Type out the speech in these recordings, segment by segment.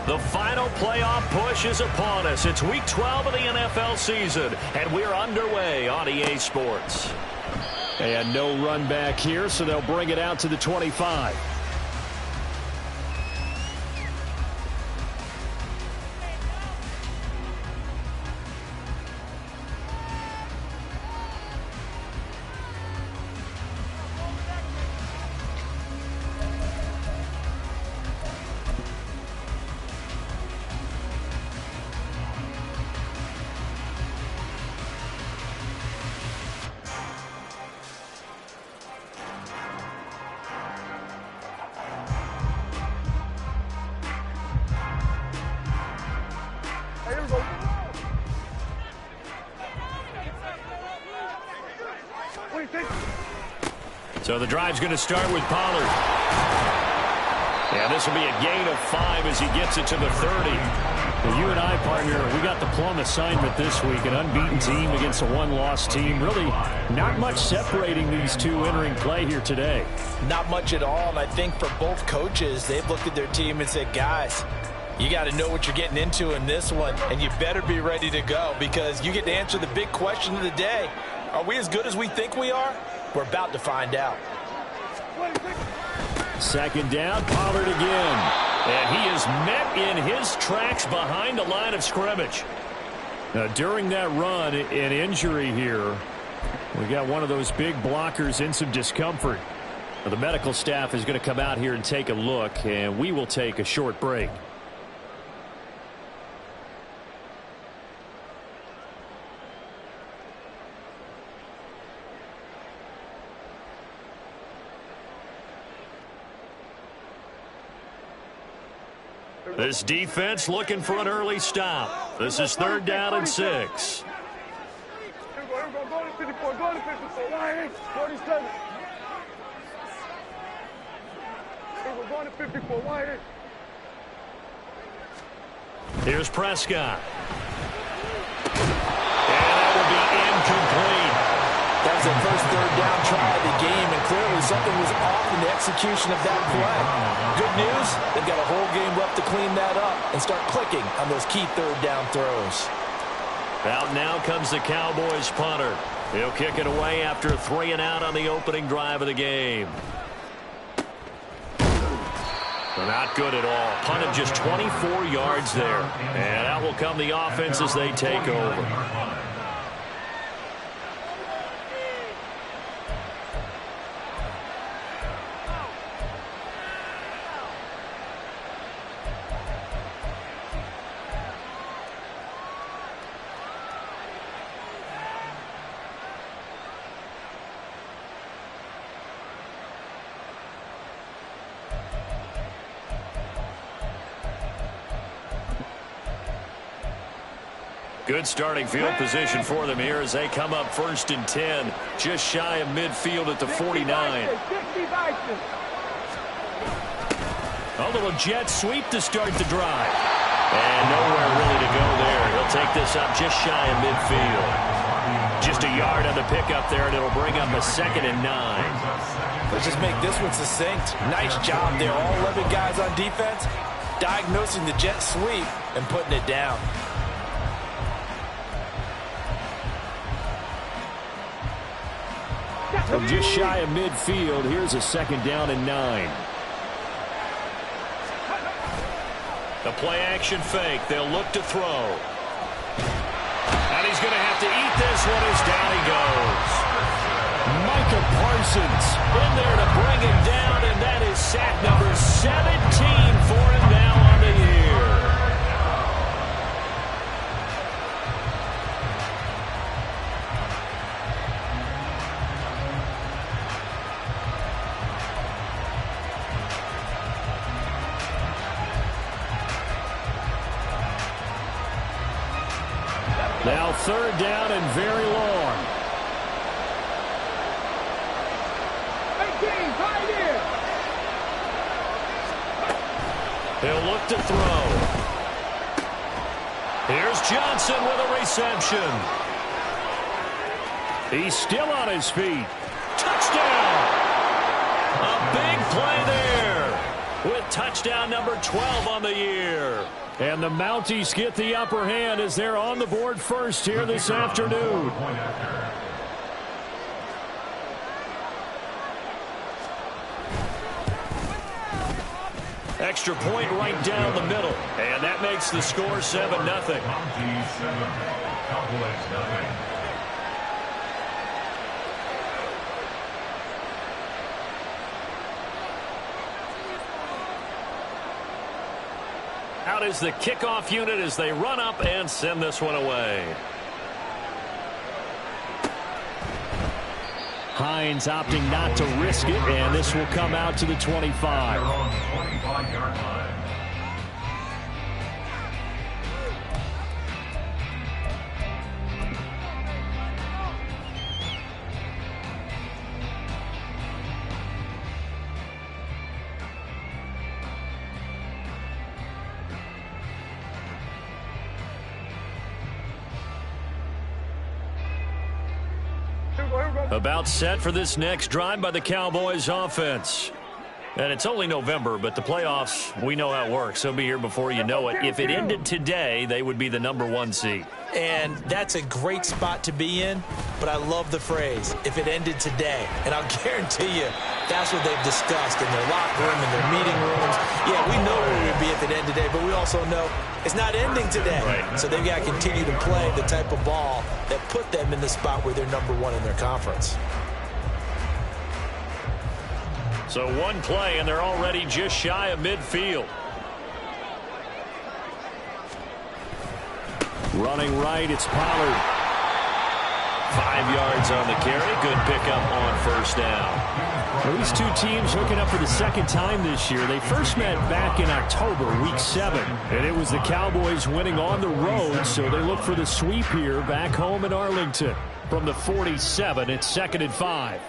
The final playoff push is upon us. It's Week 12 of the NFL season, and we're underway on EA Sports. And no run back here, so they'll bring it out to the 25. So the drive's going to start with Pollard. Yeah, this will be a gain of 5 as he gets it to the 30. Well, you and I, partner, we got the plum assignment this week. An unbeaten team against a one-loss team. Really not much separating these two entering play here today. Not much at all, and I think for both coaches, they've looked at their team and said, guys, you got to know what you're getting into in this one, and you better be ready to go because you get to answer the big question of the day. Are we as good as we think we are? We're about to find out. Second down, Pollard again. And he is met in his tracks behind the line of scrimmage. Now, during that run, an injury here. We got one of those big blockers in some discomfort. Now, the medical staff is going to come out here and take a look, and we will take a short break. This defense looking for an early stop. This is 3rd down and 6. Here's Prescott. And that will be incomplete. That was their first 3rd down try of the game, and clearly something was off in the execution of that play. Good news, they've got a whole game left to clean that up and start clicking on those key 3rd down throws. Out now comes the Cowboys punter. He'll kick it away after a 3 and out on the opening drive of the game. Not good at all. Punted just 24 yards there. And out will come the offense as they take over. Good starting field position for them here as they come up 1st and 10, just shy of midfield at the 49. A little jet sweep to start the drive. And nowhere really to go there. He'll take this up just shy of midfield. Just a yard on the pickup there, and it'll bring up a 2nd and 9. Let's just make this one succinct. Nice job there. All 11 guys on defense diagnosing the jet sweep and putting it down. From just shy of midfield, here's a 2nd down and 9. The play-action fake. They'll look to throw. And he's going to have to eat this one as down he goes. Micah Parsons in there to bring him down, and that is sack number 17 for him now on the year. Now 3rd down and very long. He'll look to throw. Here's Johnson with a reception. He's still on his feet. Touchdown! A big play there with Touchdown number 12 on the year. And the Mounties get the upper hand as they're on the board first here this afternoon. Extra point right down the middle. And that makes the score 7-0. Out is the kickoff unit as they run up and send this one away. Hines opting not to risk it, and this will come out to the 25. About set for this next drive by the Cowboys offense. And it's only November, but the playoffs, we know how it works. They'll be here before you know it. If it ended today, they would be the #1 seed. And that's a great spot to be in, but I love the phrase, if it ended today. And I'll guarantee you, that's what they've discussed in their locker room, in their meeting rooms. Yeah, we know where it would be if it ended today, but we also know it's not ending today. Right. So they've got to continue to play the type of ball that put them in the spot where they're #1 in their conference. So one play, and they're already just shy of midfield. Running right, it's Pollard. 5 yards on the carry. Good pickup on first down. Well, these two teams hooking up for the second time this year. They first met back in October, week 7. And it was the Cowboys winning on the road, so they look for the sweep here back home in Arlington. From the 47, it's 2nd and 5.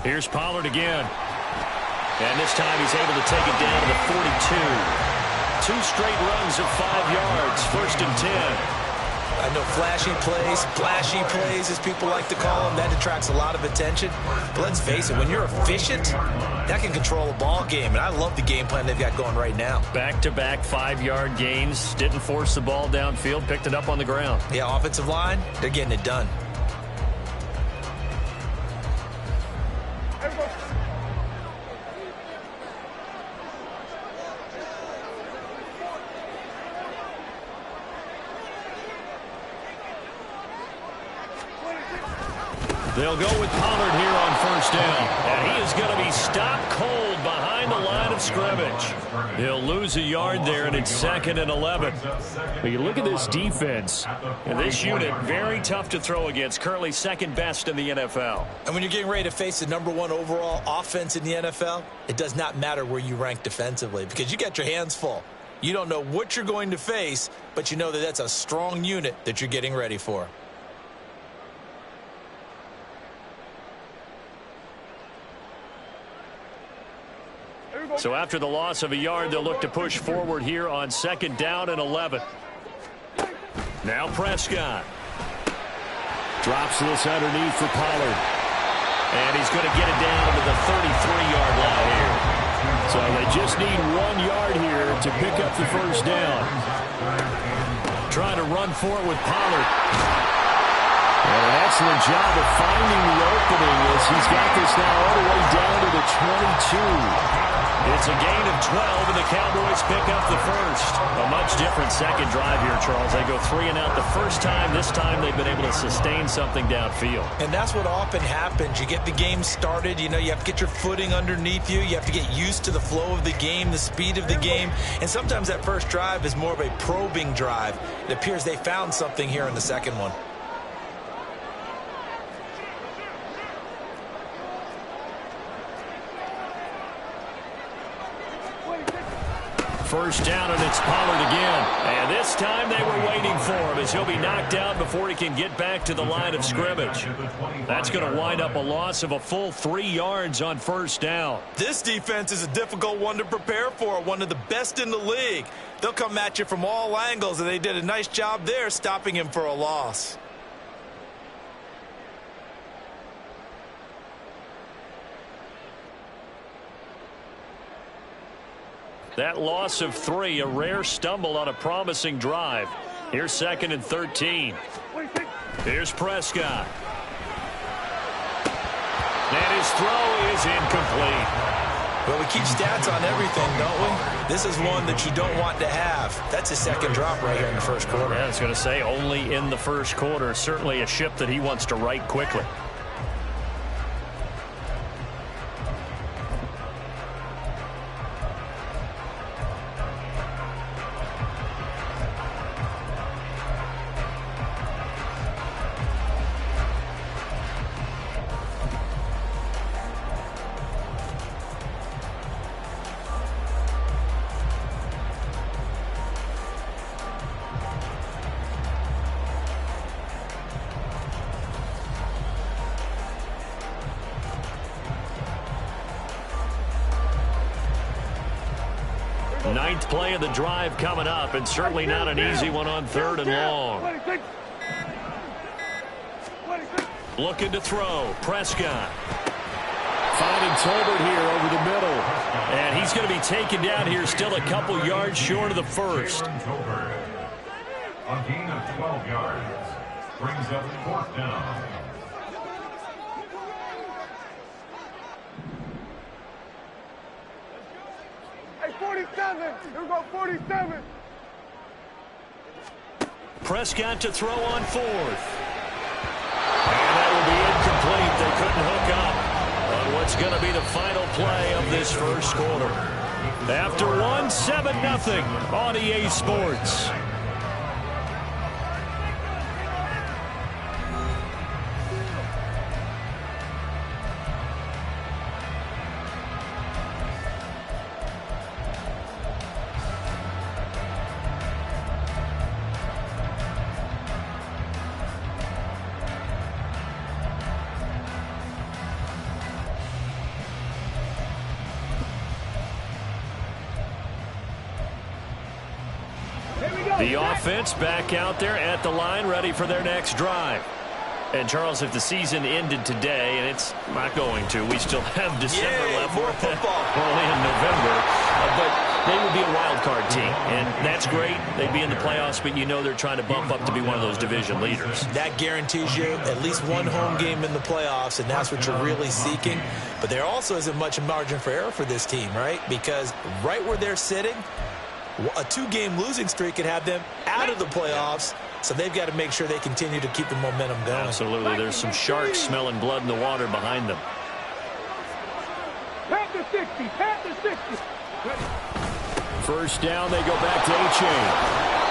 Here's Pollard again. And this time he's able to take it down to the 42. 2 straight runs of 5 yards, 1st and 10. I know flashy plays, splashy plays, as people like to call them, that attracts a lot of attention. But let's face it, when you're efficient, that can control a ball game. And I love the game plan they've got going right now. Back-to-back 5-yard gains. Didn't force the ball downfield, picked it up on the ground. Yeah, offensive line, they're getting it done. They'll go with Pollard here on first down. And he is going to be stopped cold behind the line of scrimmage. He'll lose a yard there, and it's 2nd and 11. But you look at this defense, and this unit, very tough to throw against. Currently 2nd best in the NFL. And when you're getting ready to face the #1 overall offense in the NFL, it does not matter where you rank defensively because you got your hands full. You don't know what you're going to face, but you know that that's a strong unit that you're getting ready for. So after the loss of a yard, they'll look to push forward here on 2nd down and 11. Now Prescott. Drops this underneath for Pollard. And he's going to get it down to the 33-yard line here. So they just need 1 yard here to pick up the first down. Trying to run for it with Pollard. And an excellent job of finding the opening as he's got this now all the way down to the 22. It's a gain of 12, and the Cowboys pick up the first. A much different second drive here, Charles. They go 3 and out the first time. This time they've been able to sustain something downfield. And that's what often happens. You get the game started. You know, you have to get your footing underneath you. You have to get used to the flow of the game, the speed of the game. And sometimes that first drive is more of a probing drive. It appears they found something here in the second one. First down, and it's Pollard again. And this time they were waiting for him as he'll be knocked out before he can get back to the line of scrimmage. That's going to wind up a loss of a full 3 yards on first down. This defense is a difficult one to prepare for, one of the best in the league. They'll come at you from all angles, and they did a nice job there stopping him for a loss. That loss of 3, a rare stumble on a promising drive. Here's 2nd and 13. Here's Prescott. And his throw is incomplete. But we keep stats on everything, don't we? This is one that you don't want to have. That's his 2nd drop right here in the 1st quarter. Yeah, I was going to say only in the 1st quarter. Certainly a ship that he wants to right quickly. Ninth play of the drive coming up, and certainly not an easy one on 3rd and long. Looking to throw. Prescott. Finding Tolbert here over the middle. And he's going to be taken down here still a couple yards short of the 1st. A gain of 12 yards brings up 4th down. Hey, 47. Here we go, 47. Prescott to throw on 4th. And that will be incomplete. They couldn't hook up on what's going to be the final play of this 1st quarter. After 1, 7-0 on EA Sports. The offense back out there at the line, ready for their next drive. And, Charles, if the season ended today, and it's not going to, we still have December left. More football. Only in November. But they would be a wild card team, and that's great. They'd be in the playoffs, but you know they're trying to bump up to be one of those division leaders. That guarantees you at least one home game in the playoffs, and that's what you're really seeking. But there also isn't much margin for error for this team, right? Because right where they're sitting, a 2-game losing streak could have them out of the playoffs, so they've got to make sure they continue to keep the momentum going. Absolutely. There's some sharks smelling blood in the water behind them. Pat the 60. Pat the 60. 1st down, they go back to A-Chain.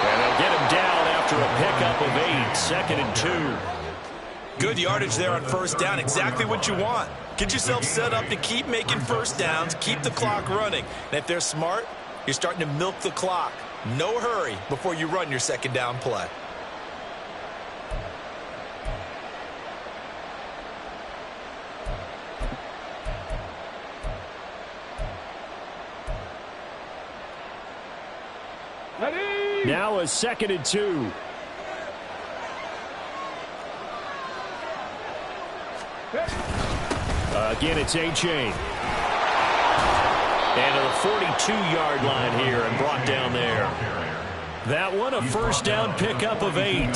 And they'll get him down after a pickup of 8, 2nd and 2. Good yardage there on 1st down. Exactly what you want. Get yourself set up to keep making 1st downs, keep the clock running. And if they're smart, you're starting to milk the clock. No hurry before you run your 2nd down play. Now a 2nd and 2. Again, it's A-Chain. And to the 42-yard line here and brought down there. That one, a 1st down pickup of 8.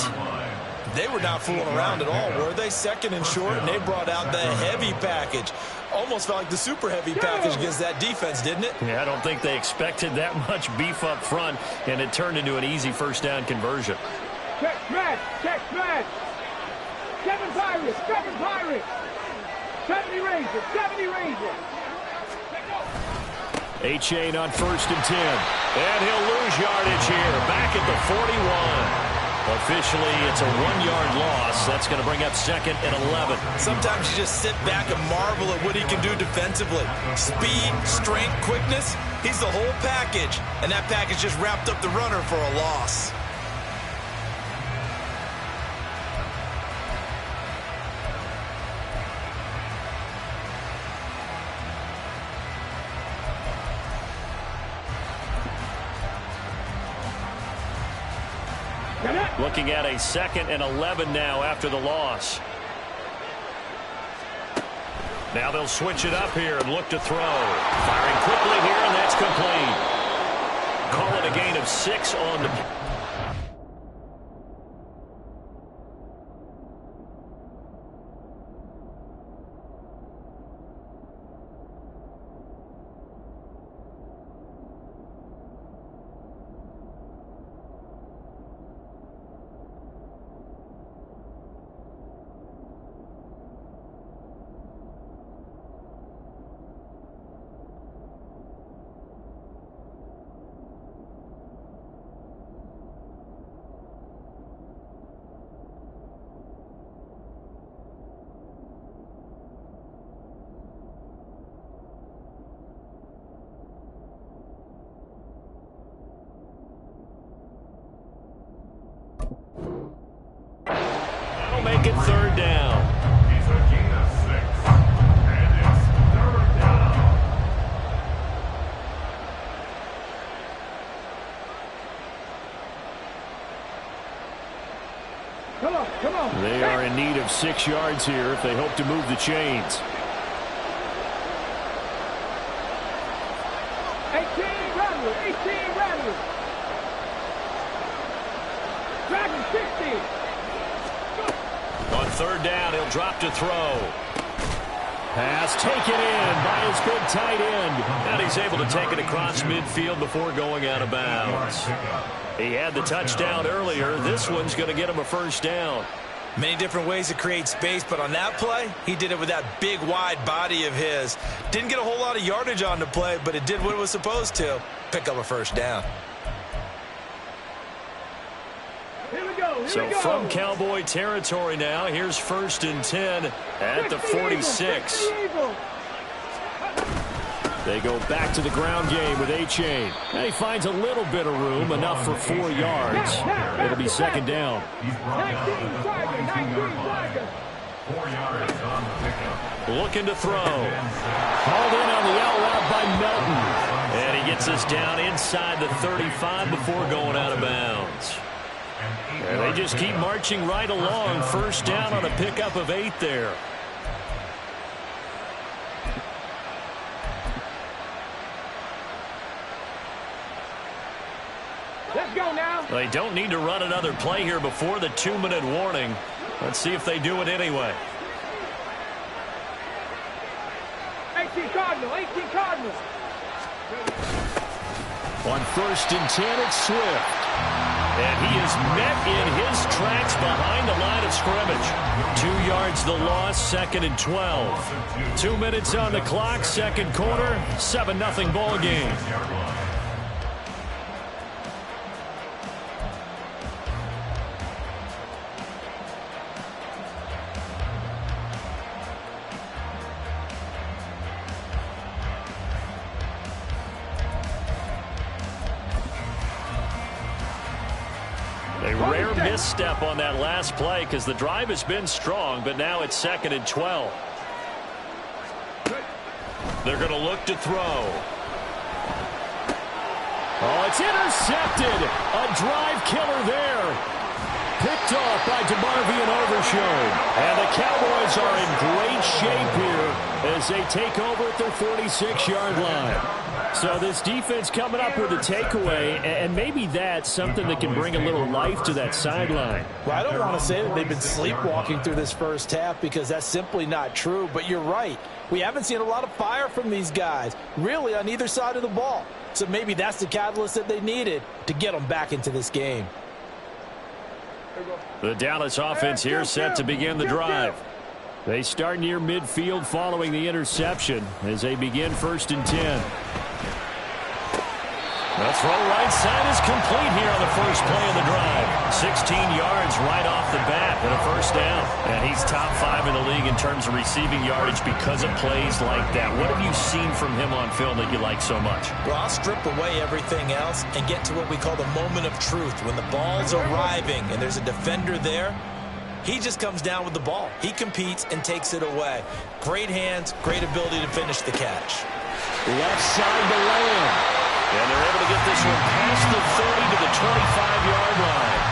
They were not fooling around at all, were they? 2nd and short, and they brought out the heavy package. Almost felt like the super heavy package against that defense, didn't it? Yeah, I don't think they expected that much beef up front, and it turned into an easy 1st down conversion. Check smash. Check smash. 7 Pirates. 7 Pirates. 70 Rangers. 70 Rangers. A-Chain on 1st and 10. And he'll lose yardage here. Back at the 41. Officially, it's a 1-yard loss. That's going to bring up 2nd and 11. Sometimes you just sit back and marvel at what he can do defensively. Speed, strength, quickness. He's the whole package. And that package just wrapped up the runner for a loss. Looking at a 2nd and 11 now after the loss. Now they'll switch it up here and look to throw. Firing quickly here, and that's complete. Call it a gain of 6 on the... Make it 3rd down. It's a gain of 6. And it's 3rd down. Come on, come on. They are in need of 6 yards here if they hope to move the chains. 18 Rattlers, 18 Rattlers. Dragon 60. On 3rd down, he'll drop to throw. Pass taken in by his big tight end. And he's able to take it across midfield before going out of bounds. He had the touchdown earlier. This one's going to get him a 1st down. Many different ways to create space, but on that play, he did it with that big, wide body of his. Didn't get a whole lot of yardage on the play, but it did what it was supposed to. Pick up a 1st down. So from Cowboy territory now, here's 1st and 10 at the 46. They go back to the ground game with A-Chain. He finds a little bit of room, enough for 4 yards. It'll be 2nd down. 4 yards on the pickup. Looking to throw. Hauled in on the out route by Melton. And he gets us down inside the 35 before going out of bounds. And they just keep marching right along. 1st down on a pickup of 8 there. Let's go now. They don't need to run another play here before the 2-minute warning. Let's see if they do it anyway. 18 Cardinal, 18 Cardinal. On 1st and 10, it's Swift. And he is met in his tracks behind the line of scrimmage. 2 yards the loss, 2nd and 12. 2 minutes on the clock, 2nd quarter, 7-0 ball game. A rare misstep on that last play because the drive has been strong, but now it's 2nd and 12. They're going to look to throw. Oh, it's intercepted. A drive killer there. Picked off by DeMarvion Overshown. And the Cowboys are in great shape here as they take over at their 46-yard line. So this defense coming up with a takeaway, and maybe that's something that can bring a little life to that sideline. Well, I don't want to say that they've been sleepwalking through this 1st half because that's simply not true, but you're right. We haven't seen a lot of fire from these guys, really on either side of the ball. So maybe that's the catalyst that they needed to get them back into this game. The Dallas offense here set to begin the drive. They start near midfield following the interception as they begin 1st and 10. The throw right side is complete here on the first play of the drive. 16 yards right off the bat and a 1st down. And he's top 5 in the league in terms of receiving yardage because of plays like that. What have you seen from him on film that you like so much? Well, I'll strip away everything else and get to what we call the moment of truth. When the ball's arriving and there's a defender there, he just comes down with the ball. He competes and takes it away. Great hands, great ability to finish the catch. Left side to Lamb. And they're able to get this one past the 30 to the 25-yard line.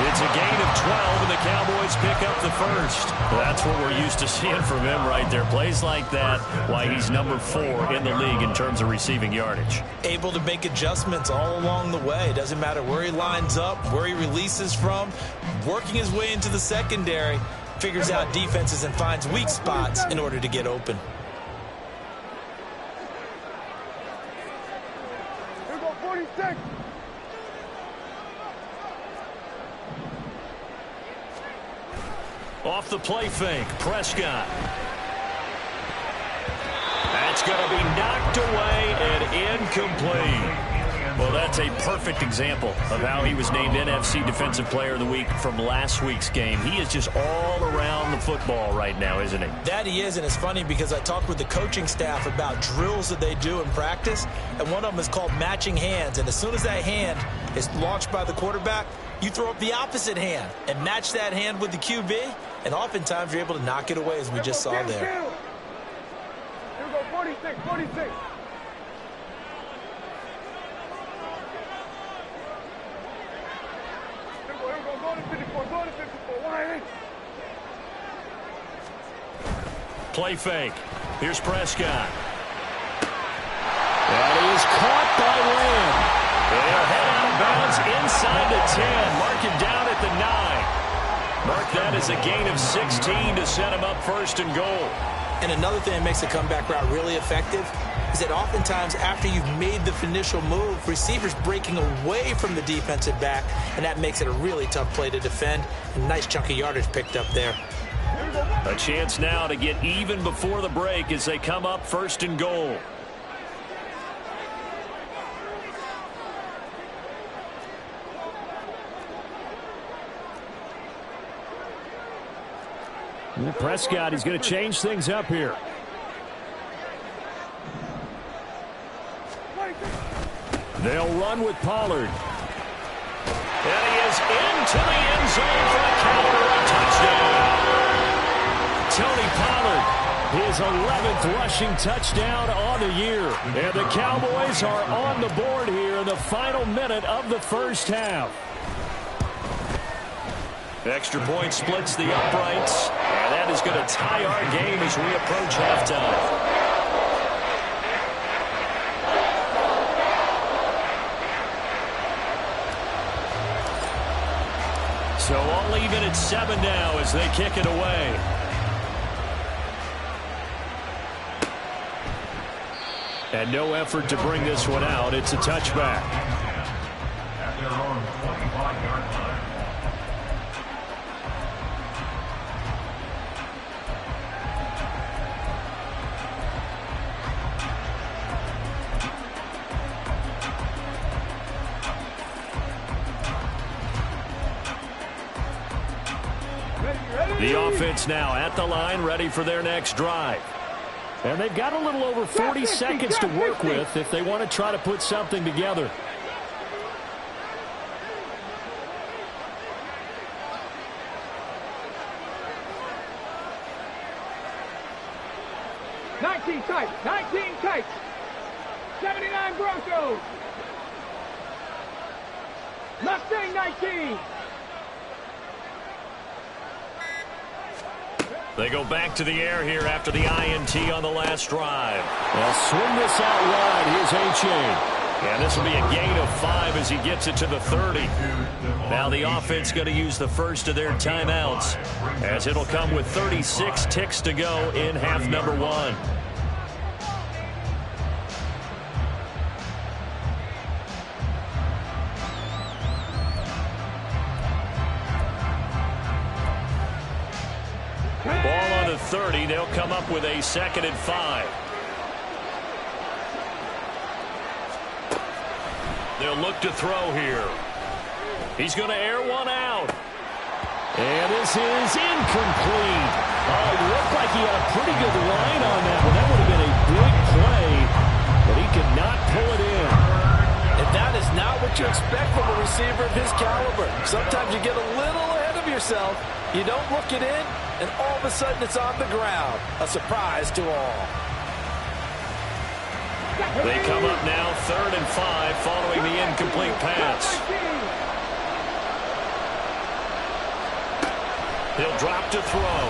It's a gain of 12, and the Cowboys pick up the first. That's what we're used to seeing from him right there. Plays like that, why he's number 4 in the league in terms of receiving yardage. Able to make adjustments all along the way. Doesn't matter where he lines up, where he releases from. Working his way into the secondary. Figures out defenses and finds weak spots in order to get open. Here we go, 46. Off the play fake, Prescott. That's going to be knocked away and incomplete. Well, that's a perfect example of how he was named NFC Defensive Player of the Week from last week's game. He is just all around the football right now, isn't he? That he is, and it's funny because I talked with the coaching staff about drills that they do in practice, and one of them is called matching hands. And as soon as that hand is launched by the quarterback, you throw up the opposite hand and match that hand with the QB, and oftentimes you're able to knock it away, as we just saw there. Here we go, 46, 46. Go to 54, go to 54, wide. Play fake. Here's Prescott. And he is caught by Lamb. They'll head out of bounds inside the 10. Mark him down at the 9. Mark that as a gain of 16 to set him up first and goal. And another thing that makes a comeback route really effective is that oftentimes after you've made the initial move, receivers breaking away from the defensive back, and that makes it a really tough play to defend. A nice chunk of yardage picked up there. A chance now to get even before the break as they come up first and goal. Prescott, he's going to change things up here. They'll run with Pollard. And he is into the end zone for a counter touchdown. Tony Pollard, his 11th rushing touchdown on the year. And the Cowboys are on the board here in the final minute of the first half. Extra point splits the uprights, and that is going to tie our game as we approach halftime. So all even at 7 now as they kick it away. And no effort to bring this one out. It's a touchback. At their own 25-yard line. The offense now at the line, ready for their next drive. And they've got a little over 40 seconds to work with if they want to try to put something together. Nineteen tight. 79 Broncos. Mustang 19. They go back to the air here after the INT on the last drive. They'll swing this out wide. Here's Achane. And this will be a gain of 5 as he gets it to the 30. Now the offense going to use the first of their timeouts as it'll come with 36 ticks to go in half number 1. Ball on the 30. They'll come up with a 2nd and 5. They'll look to throw here. He's going to air one out. And this is incomplete. Oh, it looked like he had a pretty good line on that one. That would have been a big play, but he could not pull it in. And that is not what you expect from a receiver of his caliber. Sometimes you get a little ahead of yourself. You don't look it in, and all of a sudden it's on the ground. A surprise to all. They come up now 3rd and 5 following the incomplete pass. He'll drop to throw.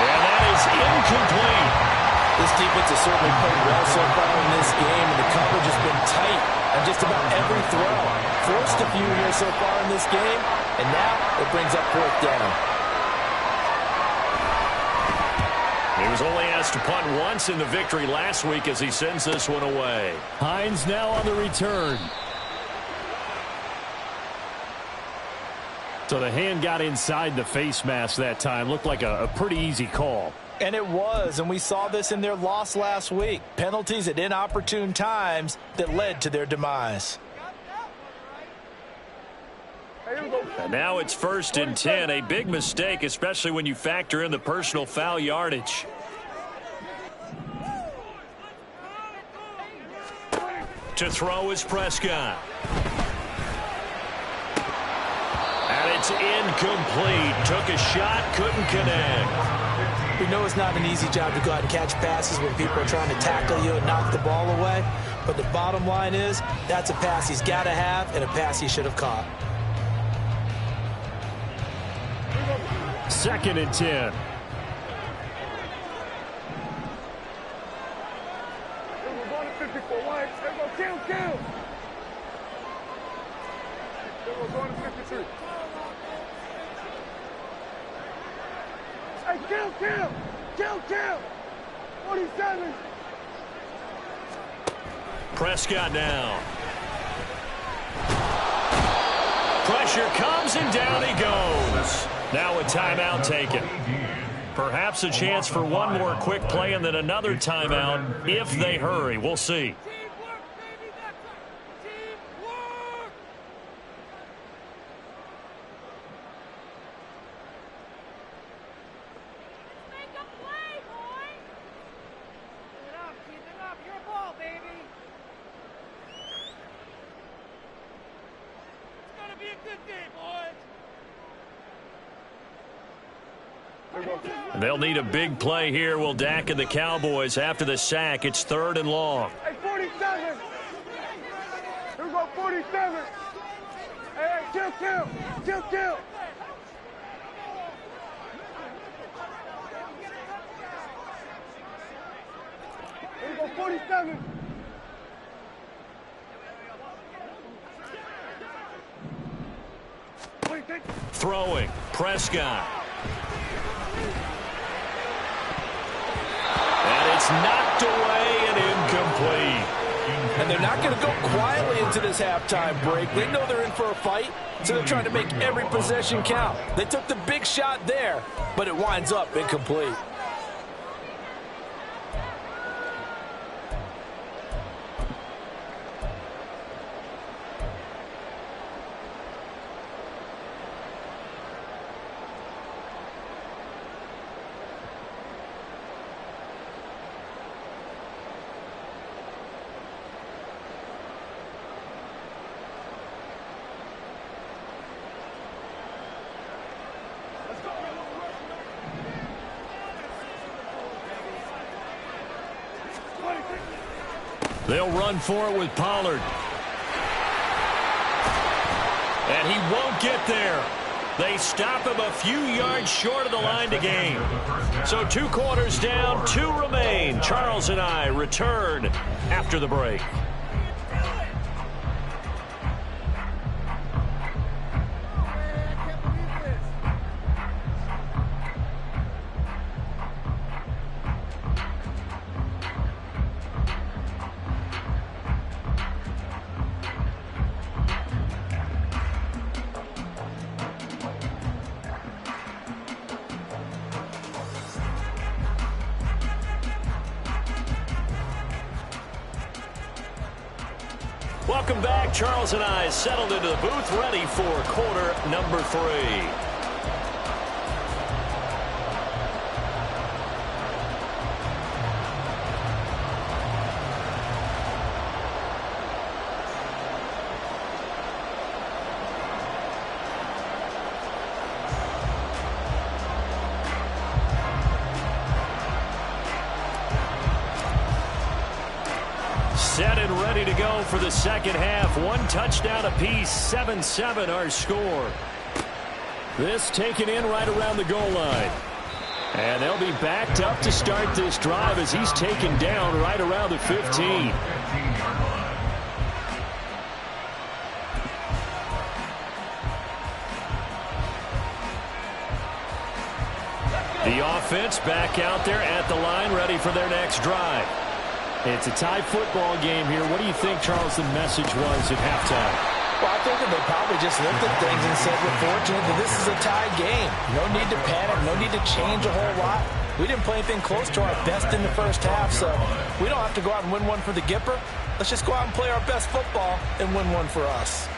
And that is incomplete. This defense has certainly played well so far in this game, and the coverage has been tight on just about every throw. Forced a few here so far in this game, and now it brings up fourth down. He was only asked to punt once in the victory last week as he sends this one away. Hines now on the return. So the hand got inside the face mask that time. Looked like a pretty easy call. And it was, and we saw this in their loss last week. Penalties at inopportune times that led to their demise. And now it's 1st and 10. A big mistake, especially when you factor in the personal foul yardage. To throw is Prescott. And it's incomplete. Took a shot, couldn't connect. We know it's not an easy job to go out and catch passes when people are trying to tackle you and knock the ball away. But the bottom line is, that's a pass he's got to have and a pass he should have caught. 2nd and 10. Hey, kill! 47. Prescott now. Pressure comes and down he goes. Now a timeout taken. Perhaps a chance for one more quick play and then another timeout if they hurry. We'll see. They'll need a big play here. Will Dak and the Cowboys after the sack. It's 3rd and long. Hey, 47. Here we go, 47. Hey, kill. Here we go, 47. Throwing. Prescott. And it's knocked away and incomplete. And they're not going to go quietly into this halftime break. They know they're in for a fight, so they're trying to make every possession count. They took the big shot there, but it winds up incomplete. They'll run for it with Pollard. And he won't get there. They stop him a few yards short of the line to gain. So 2 quarters down, 2 remain. Charles and I return after the break. Welcome back. Charles and I settled into the booth, ready for quarter number 3. Set and ready to go for the second half. 1 touchdown apiece, 7-7 our score. This taken in right around the goal line. And they'll be backed up to start this drive as he's taken down right around the 15. The offense back out there at the line, ready for their next drive. It's a tie football game here. What do you think, Charles, the message was at halftime? Well, I think that they probably just looked at things and said, we're fortunate that this is a tie game. No need to panic, no need to change a whole lot. We didn't play anything close to our best in the first half, so we don't have to go out and win one for the Gipper. Let's just go out and play our best football and win one for us.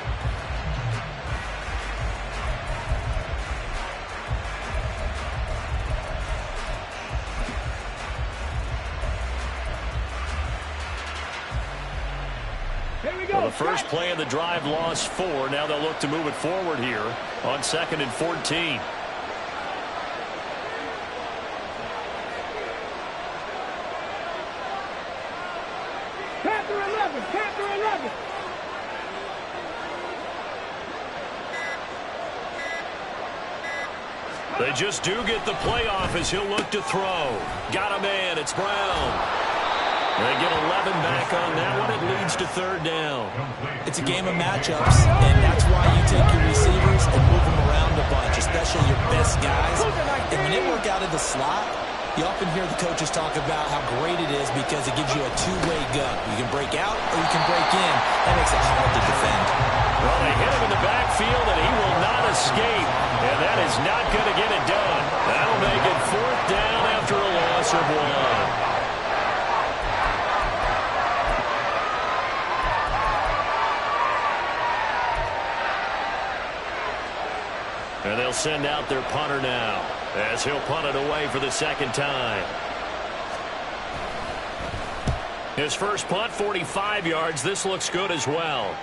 Well, the first play of the drive lost 4. Now they'll look to move it forward here on 2nd and 14. Panther 11, Panther 11. They just do get the playoff as he'll look to throw. Got a man. It's Brown. They get 11 back on that one. It leads to 3rd down. It's a game of matchups, and that's why you take your receivers and move them around a bunch, especially your best guys. And when they work out of the slot, you often hear the coaches talk about how great it is because it gives you a two-way gun. You can break out or you can break in. That makes it hard to defend. Well, they hit him in the backfield, and he will not escape. And that is not going to get it done. That'll make it 4th down after a loss of 1. And they'll send out their punter now as he'll punt it away for the 2nd time. His first punt, 45 yards. This looks good as well.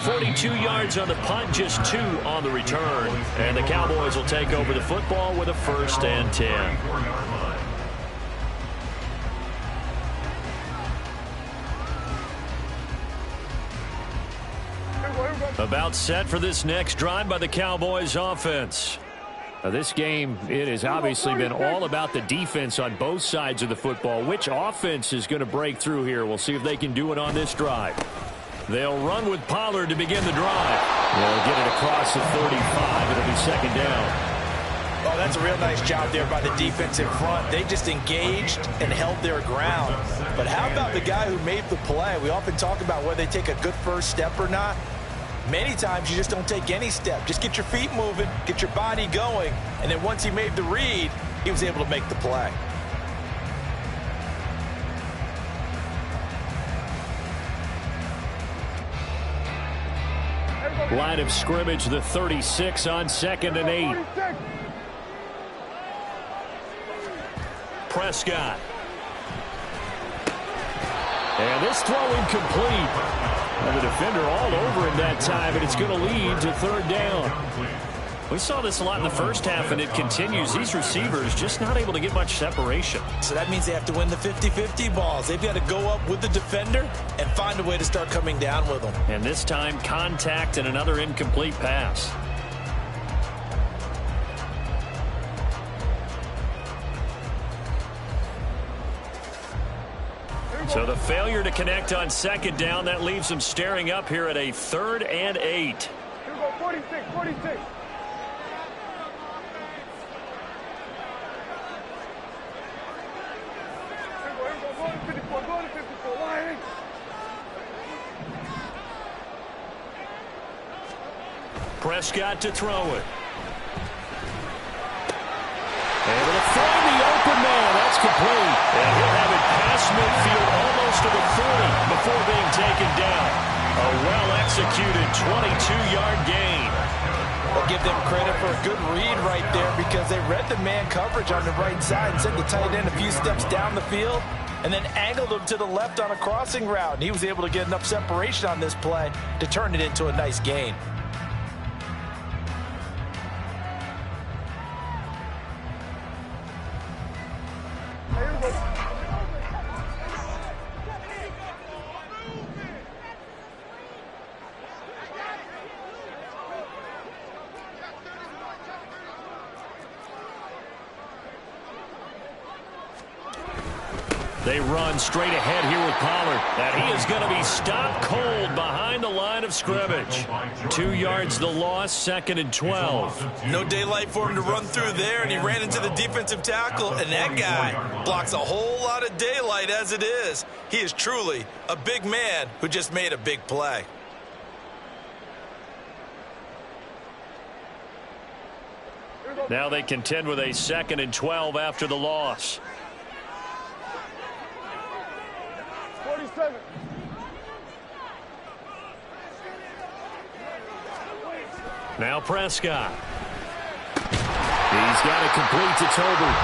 42 yards on the punt, just 2 on the return. And the Cowboys will take over the football with a 1st and 10. About set for this next drive by the Cowboys offense. Now this game, it has obviously been all about the defense on both sides of the football. Which offense is going to break through here? We'll see if they can do it on this drive. They'll run with Pollard to begin the drive. They'll get it across the 35. It'll be 2nd down. Oh, that's a real nice job there by the defense in front. They just engaged and held their ground. But how about the guy who made the play? We often talk about whether they take a good first step or not. Many times you just don't take any step. Just get your feet moving, get your body going, and then once he made the read, he was able to make the play. Line of scrimmage, the 36 on 2nd and 8. Prescott. And this throw incomplete. And the defender all over him that time, and it's going to lead to 3rd down. We saw this a lot in the first half, and it continues. These receivers just not able to get much separation. So that means they have to win the 50-50 balls. They've got to go up with the defender and find a way to start coming down with them. And this time, contact and another incomplete pass. So the failure to connect on 2nd down, that leaves them staring up here at a 3rd and 8. Here we go, 46, 46. Prescott to throw it. Able to find the open man. That's complete. And he'll have it past midfield almost to the 40 before being taken down. A well-executed 22-yard gain. We'll give them credit for a good read right there because they read the man coverage on the right side and sent the tight end a few steps down the field and then angled him to the left on a crossing route. And he was able to get enough separation on this play to turn it into a nice gain. They run straight ahead here with Pollard. And he is going to be stopped cold behind the line of scrimmage. 2 yards the loss, 2nd and 12. No daylight for him to run through there, and he ran into the defensive tackle, and that guy blocks a whole lot of daylight as it is. He is truly a big man who just made a big play. Now they contend with a 2nd and 12 after the loss. 47. Now Prescott. He's got it complete to Tolbert.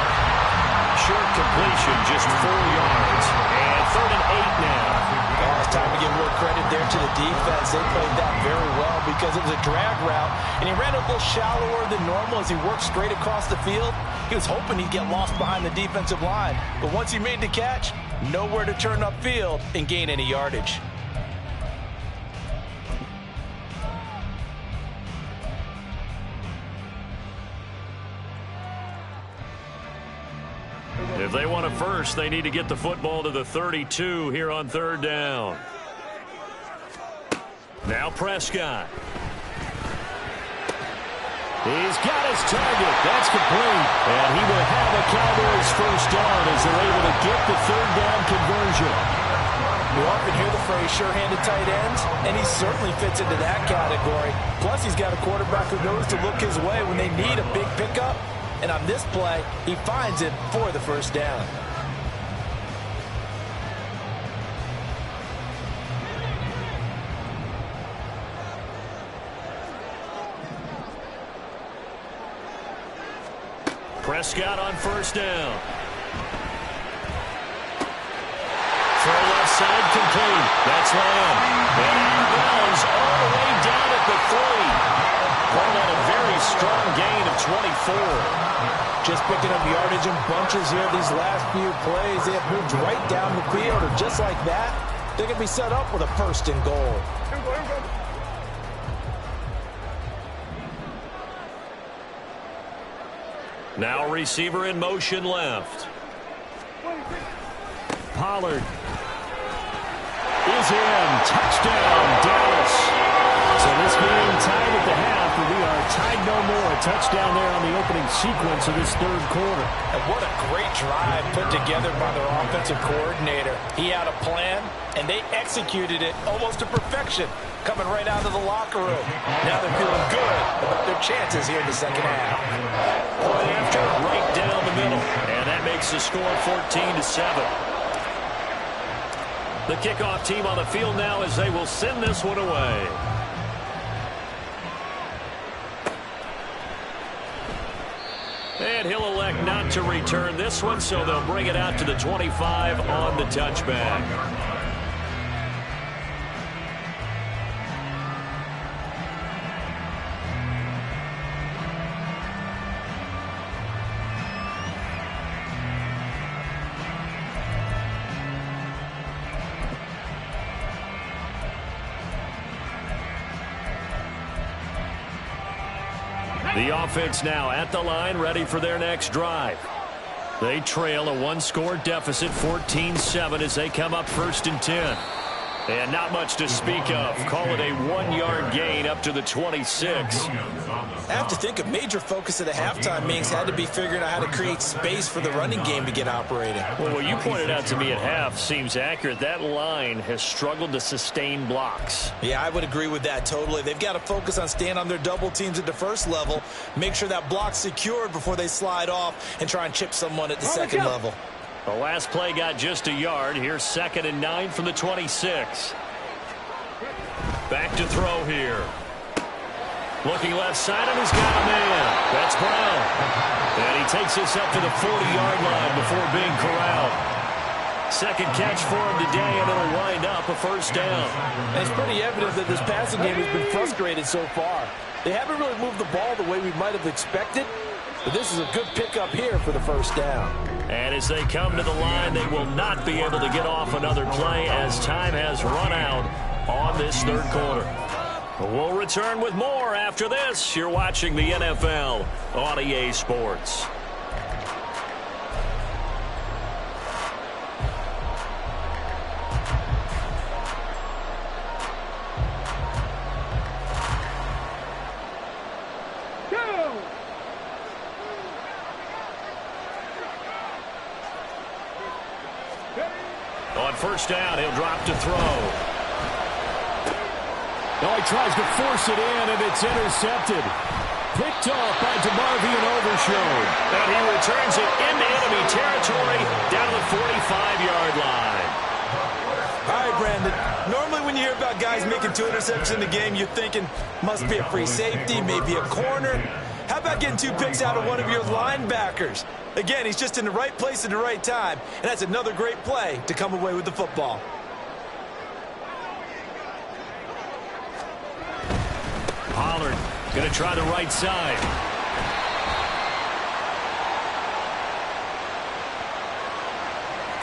Short completion, just 4 yards. And 3rd and 8 now. Oh, it's time to give a little credit there to the defense. They played that very well because it was a drag route, and he ran a little shallower than normal as he worked straight across the field. He was hoping he'd get lost behind the defensive line, but once he made the catch, nowhere to turn upfield and gain any yardage. If they want a first, they need to get the football to the 32 here on 3rd down. Now Prescott. He's got his target. That's complete. And he will have a Cowboys first down as they're able to get the 3rd down conversion. You often hear the phrase sure-handed tight ends, and he certainly fits into that category. Plus, he's got a quarterback who knows to look his way when they need a big pickup. And on this play, he finds it for the first down. Prescott on first down. Throw left side complete. That's Lamb. And out of bounds all the way down at the 3. Called on a very strong gain of 24. Just picking up yardage in bunches here these last few plays. They have moved right down the field, and just like that, they're going to be set up with a 1st and goal. Now receiver in motion left. Pollard is in. Touchdown, Dallas. So this game tied at the half, and we are tied no more. A touchdown there on the opening sequence of this 3rd quarter. And what a great drive put together by their offensive coordinator. He had a plan, and they executed it almost to perfection, coming right out of the locker room. Now they're feeling good about their chances here in the 2nd half. Play after, right down the middle. And that makes the score 14-7. The kickoff team on the field now as they will send this one away. And he'll elect not to return this one, so they'll bring it out to the 25 on the touchback. The offense now at the line, ready for their next drive. They trail a 1-score deficit, 14-7, as they come up 1st and 10. And not much to speak of. Call it a 1-yard gain up to the 26. I have to think a major focus of the halftime meetings had to be figuring out how to create space for the running game to get operating. Well, what you pointed out to me at half seems accurate. That line has struggled to sustain blocks. Yeah, I would agree with that totally. They've got to focus on staying on their double teams at the 1st level, make sure that block's secured before they slide off and try and chip someone at the 2nd level. The last play got just a yard. Here's 2nd and 9 from the 26. Back to throw here. Looking left side, and he's got a man. That's Brown. And he takes this up to the 40-yard line before being corralled. 2nd catch for him today, and it'll wind up a 1st down. And it's pretty evident that this passing game has been frustrated so far. They haven't really moved the ball the way we might have expected, but this is a good pickup here for the 1st down. And as they come to the line, they will not be able to get off another play as time has run out on this 3rd quarter. We'll return with more after this. You're watching the NFL on EA Sports. On first down, he'll drop to throw. Now he tries to force it in, and it's intercepted. Picked off by DeMarvion Overshown. And he returns it into enemy territory down the 45-yard line. All right, Brandon. Normally when you hear about guys making 2 interceptions in the game, you're thinking must be a free safety, maybe a corner. How about getting 2 picks out of one of your linebackers? Again, he's just in the right place at the right time, and that's another great play to come away with the football. Pollard going to try the right side.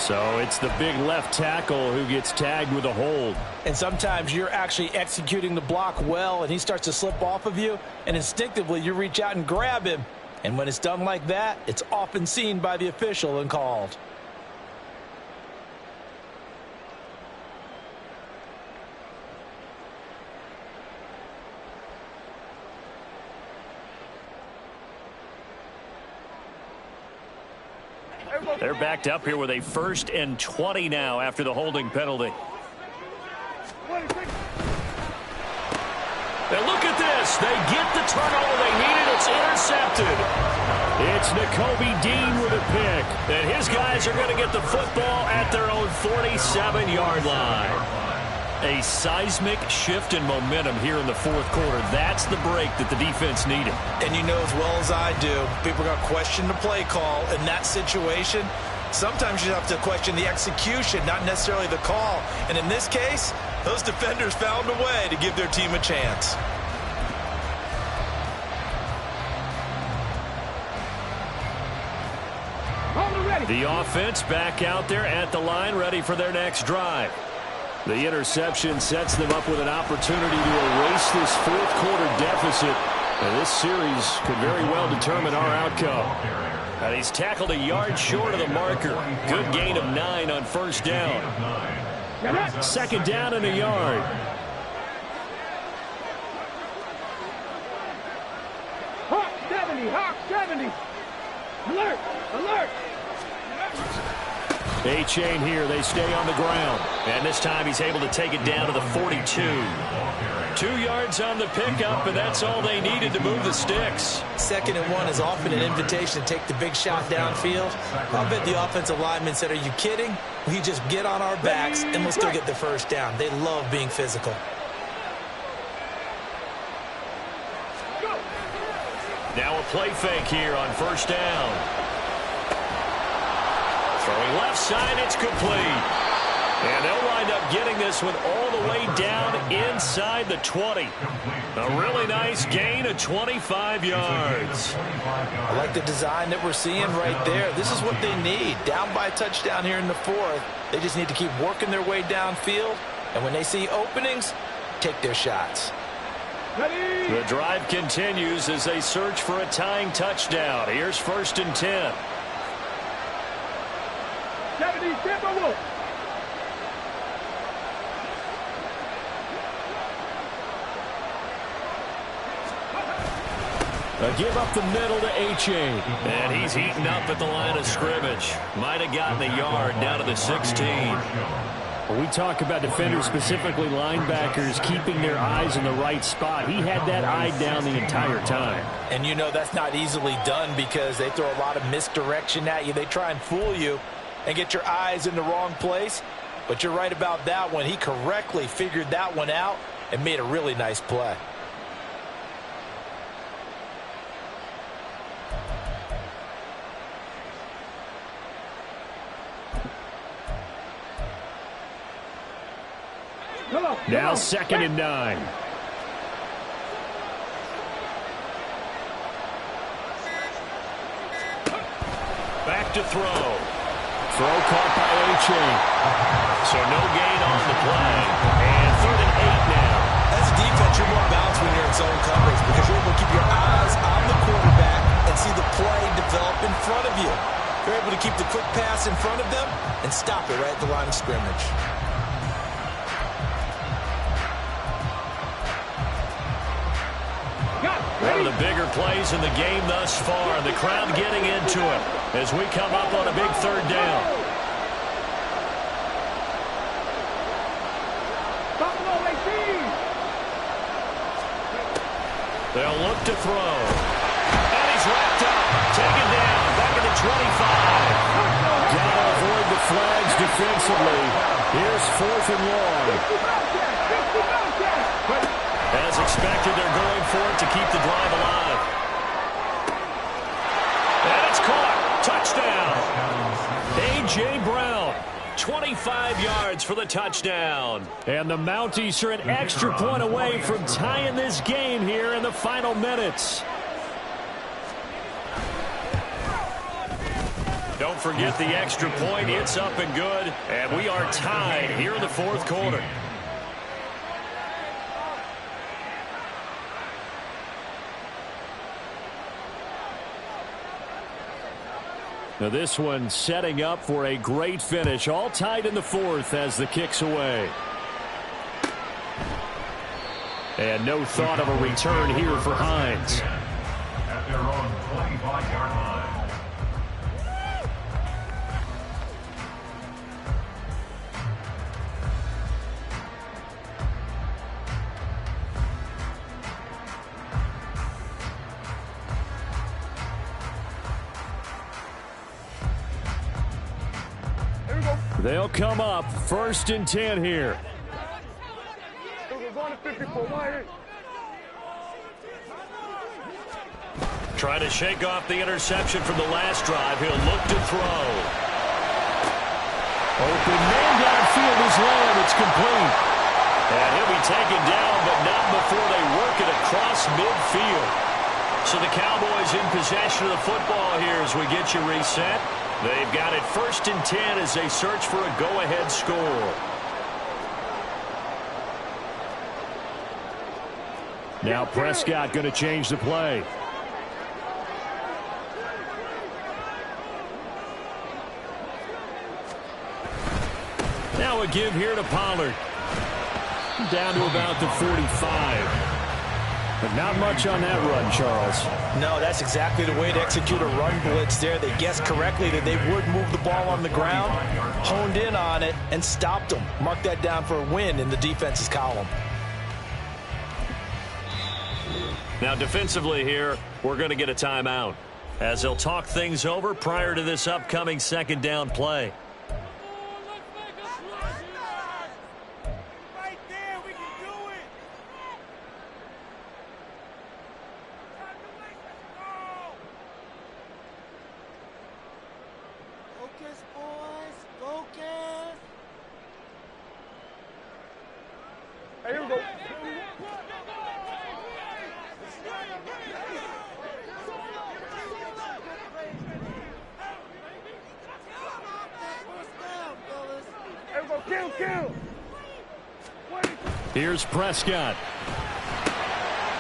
So it's the big left tackle who gets tagged with a hold. And sometimes you're actually executing the block well, and he starts to slip off of you, and instinctively you reach out and grab him. And when it's done like that, it's often seen by the official and called. They're backed up here with a 1st and 20 now after the holding penalty. And look at this. They get the turnover they needed. It's intercepted. It's Nakobe Dean with a pick. And his guys are going to get the football at their own 47-yard line. A seismic shift in momentum here in the 4th quarter. That's the break that the defense needed. And you know as well as I do, people are going to question the play call in that situation. Sometimes you have to question the execution, not necessarily the call. And in this case, those defenders found a way to give their team a chance. The offense back out there at the line, ready for their next drive. The interception sets them up with an opportunity to erase this 4th quarter deficit. And this series could very well determine our outcome. And he's tackled a yard short of the marker. Good gain of 9 on first down. 2nd down and a yard. Hawk 70, Hawk 70. Alert, alert. A-chain here. They stay on the ground. And this time he's able to take it down to the 42. 2 yards on the pickup, and that's all they needed to move the sticks. 2nd and 1 is often an invitation to take the big shot downfield. I'll bet the offensive lineman said, are you kidding? We just get on our backs, and we'll still get the first down. They love being physical. Now a play fake here on first down. Throwing left side, it's complete. And they'll wind up getting this one all the way down inside the 20. A really nice gain of 25 yards. I like the design that we're seeing right there. This is what they need. Down by a touchdown here in the 4th. They just need to keep working their way downfield. And when they see openings, take their shots. The drive continues as they search for a tying touchdown. Here's 1st and 10. 70, Timberwolves. Give up the middle to A-chain. And he's heating up at the line of scrimmage. Might have gotten a yard down to the 16. When we talk about defenders, specifically linebackers, keeping their eyes in the right spot, he had that eye down the entire time. And you know that's not easily done because they throw a lot of misdirection at you. They try and fool you and get your eyes in the wrong place. But you're right about that one. He correctly figured that one out and made a really nice play. Now 2nd and 9. Back to throw. Throw caught by A-chain. So no gain on the play. And 3rd and 8 now. As a defense, you're more balanced when you're in zone coverage because you're able to keep your eyes on the quarterback and see the play develop in front of you. You're able to keep the quick pass in front of them and stop it right at the line of scrimmage. One of the bigger plays in the game thus far. The crowd getting into it as we come up on a big 3rd down. They'll look to throw. And he's wrapped up. Taken down. Back at the 25. Gotta avoid the flags defensively. Here's 4th and long. As expected, they're going for it to keep the drive alive. And it's caught. Touchdown. A.J. Brown. 25 yards for the touchdown. And the Mounties are an extra point away from tying this game here in the final minutes. Don't forget the extra point. It's up and good. And we are tied here in the 4th quarter. Now this one setting up for a great finish. All tied in the 4th as the kick's away. And no thought of a return here for Hines. At their own 25-yard line. They'll come up 1st and 10 here. Trying to shake off the interception from the last drive. He'll look to throw. Open man downfield is low, and it's complete. And he'll be taken down, but not before they work it across midfield. So the Cowboys in possession of the football here as we get you reset. They've got it 1st and 10 as they search for a go-ahead score. Now Prescott going to change the play. Now a give here to Pollard. Down to about the 45. But not much on that run, Charles. No, that's exactly the way to execute a run blitz there. They guessed correctly that they would move the ball on the ground, honed in on it, and stopped them. Mark that down for a win in the defense's column. Now defensively here, we're going to get a timeout as they'll talk things over prior to this upcoming 2nd down play. Here's Prescott.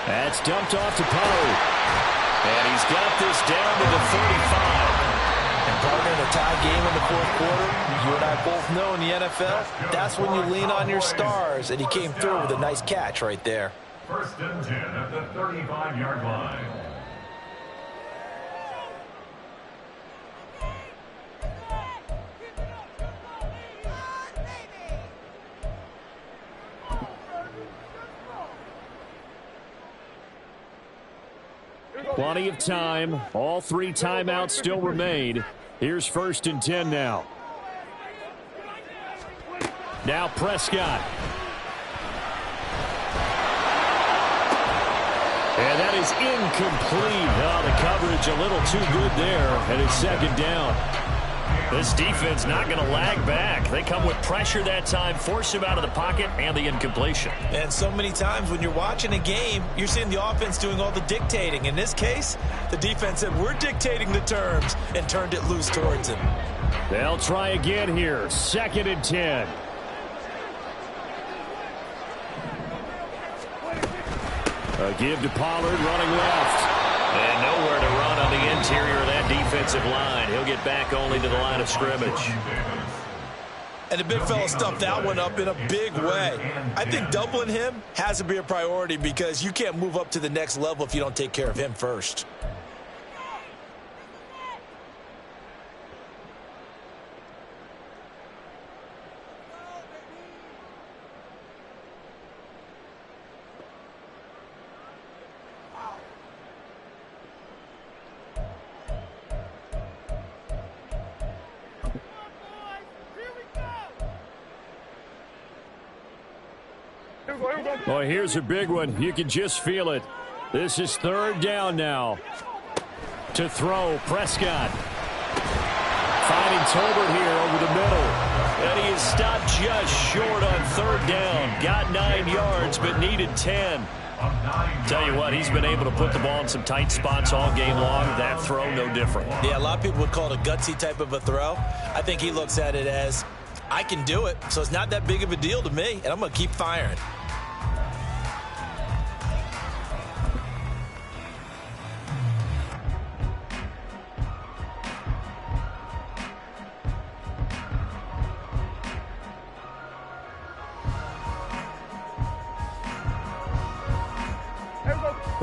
That's dumped off to Pollard. And he's got this down to the 35. And partner, in a tie game in the 4th quarter, you and I both know in the NFL, that's when you lean on your stars. And he came through with a nice catch right there. 1st and 10 at the 35-yard line. Plenty of time. All 3 timeouts still remain. Here's 1st and 10 now. Now Prescott. And that is incomplete. Oh, the coverage a little too good there. And it's 2nd down. This defense not going to lag back. They come with pressure that time, force him out of the pocket, and the incompletion. And so many times when you're watching a game, you're seeing the offense doing all the dictating. In this case, the defense said, we're dictating the terms, and turned it loose towards him. They'll try again here. 2nd and 10. A give to Pollard, running left. And nowhere to run on the interior of that defensive line. He'll get back only to the line of scrimmage. And the big fella stuffed that one up in a big way. I think doubling him has to be a priority because you can't move up to the next level if you don't take care of him first. Boy, here's a big one. You can just feel it. This is 3rd down now. To throw, Prescott. Finding Tolbert here over the middle. And he is stopped just short on 3rd down. Got 9 yards, but needed 10. Tell you what, he's been able to put the ball in some tight spots all game long. That throw, no different. Yeah, a lot of people would call it a gutsy type of a throw. I think he looks at it as, I can do it, so it's not that big of a deal to me, and I'm going to keep firing.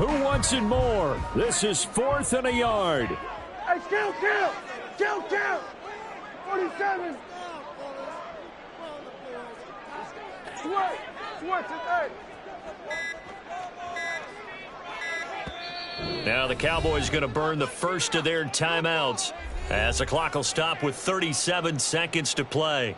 Who wants it more? This is 4th and a yard. Hey, count! 47. Switch it, Now the Cowboys going to burn the first of their timeouts as the clock will stop with 37 seconds to play.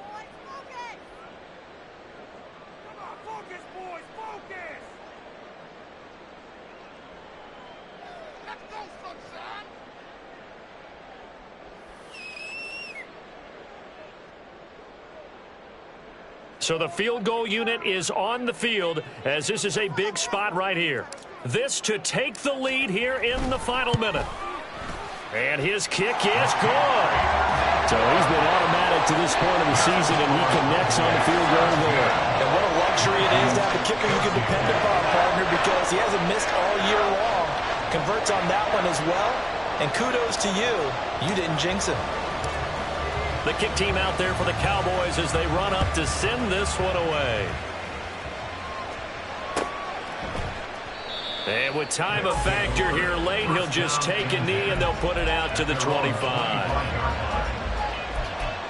So the field goal unit is on the field as this is a big spot right here. This to take the lead here in the final minute. And his kick is good. So he's been automatic to this point of the season, and he connects on the field goal there. And what a luxury it is to have a kicker you can depend upon, partner, because he hasn't missed all year long. Converts on that one as well. And kudos to you. You didn't jinx him. The kick team out there for the Cowboys as they run up to send this one away. And with time a factor here late, he'll just take a knee and they'll put it out to the 25.